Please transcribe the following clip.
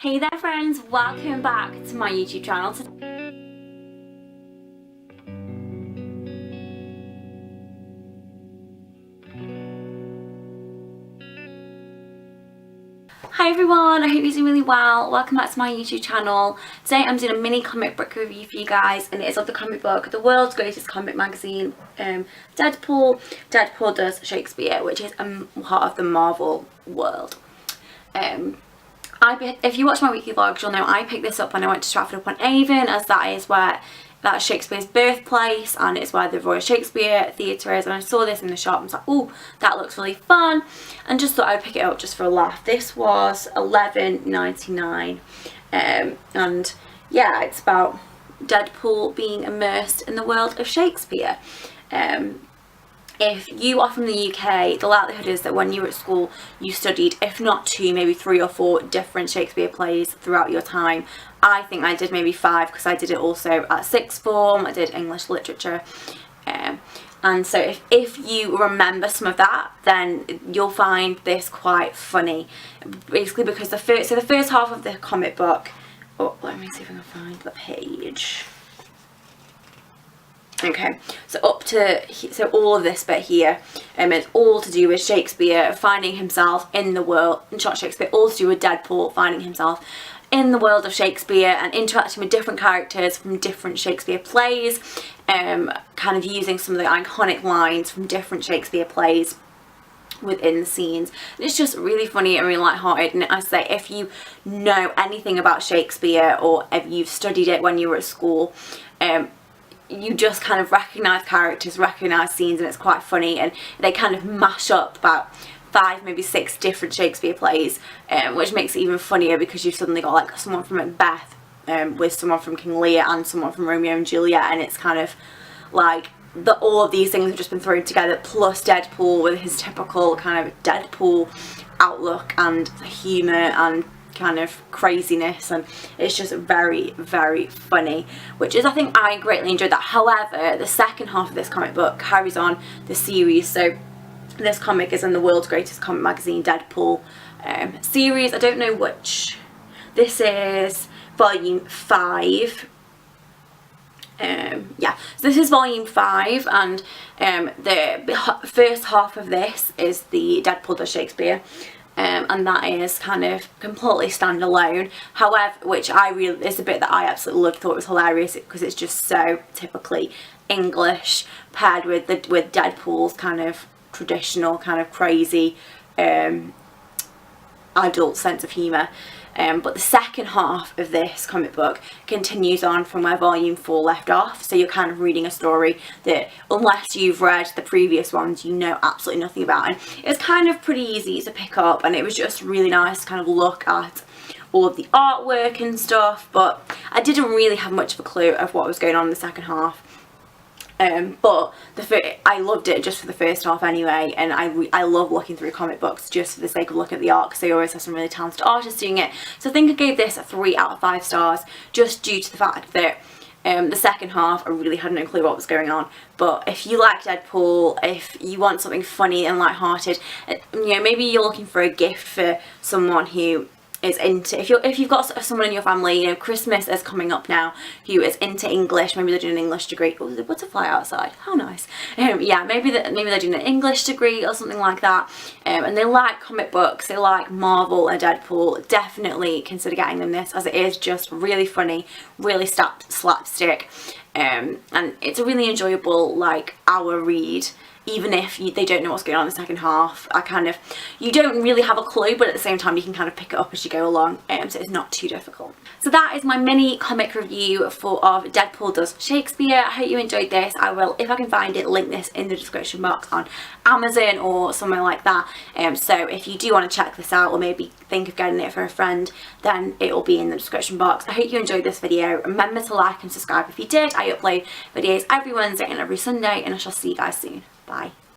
Hey there friends, welcome back to my YouTube channel. Hi everyone, I hope you're doing really well. Welcome back to my YouTube channel. Today I'm doing a mini comic book review for you guys, and it is of the comic book, the world's greatest comic magazine, Deadpool. Deadpool does Shakespeare, which is part of the Marvel world. If you watch my weekly vlogs, you'll know I picked this up when I went to Stratford-upon-Avon, as that's Shakespeare's birthplace, and it's where the Royal Shakespeare Theatre is. And I saw this in the shop and was like, oh, that looks really fun, and just thought I'd pick it up just for a laugh. This was $11.99, and yeah, it's about Deadpool being immersed in the world of Shakespeare. If you are from the UK, the likelihood is that when you were at school you studied, if not 2, maybe 3 or 4 different Shakespeare plays throughout your time. I think I did maybe 5, because I did it also at sixth form. I did English literature, and so if you remember some of that, then you'll find this quite funny, basically because the first half of the comic book, oh, let me see if I can find the page. Okay, so all of this bit here, it's all to do with Shakespeare finding himself in the world, not Shakespeare, all to do with Deadpool finding himself in the world of Shakespeare and interacting with different characters from different Shakespeare plays, kind of using some of the iconic lines from different Shakespeare plays within the scenes. And it's just really funny and really light-hearted, and I say, if you know anything about Shakespeare or if you've studied it when you were at school, you just kind of recognise characters, recognise scenes, and it's quite funny. And they kind of mash up about 5, maybe 6 different Shakespeare plays, which makes it even funnier, because you've suddenly got like someone from Macbeth with someone from King Lear and someone from Romeo and Juliet, and it's kind of like all of these things have just been thrown together, plus Deadpool with his typical kind of Deadpool outlook and humour and kind of craziness, and it's just very, very funny, which is, I think I greatly enjoyed that. However, the second half of this comic book carries on the series. So this comic is in the world's greatest comic magazine, Deadpool series. I don't know which. This is volume 5. Yeah, so this is volume 5, and the first half of this is the Deadpool does Shakespeare. And that is kind of completely standalone. However, which is a bit that I absolutely loved, thought it was hilarious, because it's just so typically English, paired with Deadpool's kind of traditional, kind of crazy adult sense of humour. But the second half of this comic book continues on from where volume 4 left off, so you're kind of reading a story that, unless you've read the previous ones, you know absolutely nothing about. And it's kind of pretty easy to pick up, and it was just really nice to kind of look at all of the artwork and stuff, but I didn't really have much of a clue of what was going on in the second half. But I loved it just for the first half anyway, and I love looking through comic books just for the sake of looking at the art, because they always have some really talented artists doing it. So I think I gave this a 3 out of 5 stars, just due to the fact that the second half I really had no clue what was going on. But if you like Deadpool, if you want something funny and light-hearted, you know, maybe you're looking for a gift for someone who is into, if you've got someone in your family, you know, Christmas is coming up now, who is into English, maybe they're doing an English degree. Oh, there's a butterfly outside, how nice. Yeah, maybe they're doing an English degree or something like that, and they like comic books, they like Marvel and Deadpool. Definitely consider getting them this, as it is just really funny, really slapstick, and it's a really enjoyable, like, hour read. Even if they don't know what's going on in the second half, you don't really have a clue, but at the same time you can kind of pick it up as you go along, so it's not too difficult. So that is my mini comic review of Deadpool does Shakespeare. I hope you enjoyed this. I will, if I can find it, link this in the description box on Amazon or somewhere like that. So if you do want to check this out, or maybe think of getting it for a friend, then it will be in the description box. I hope you enjoyed this video. Remember to like and subscribe if you did. I upload videos every Wednesday and every Sunday, and I shall see you guys soon. Bye.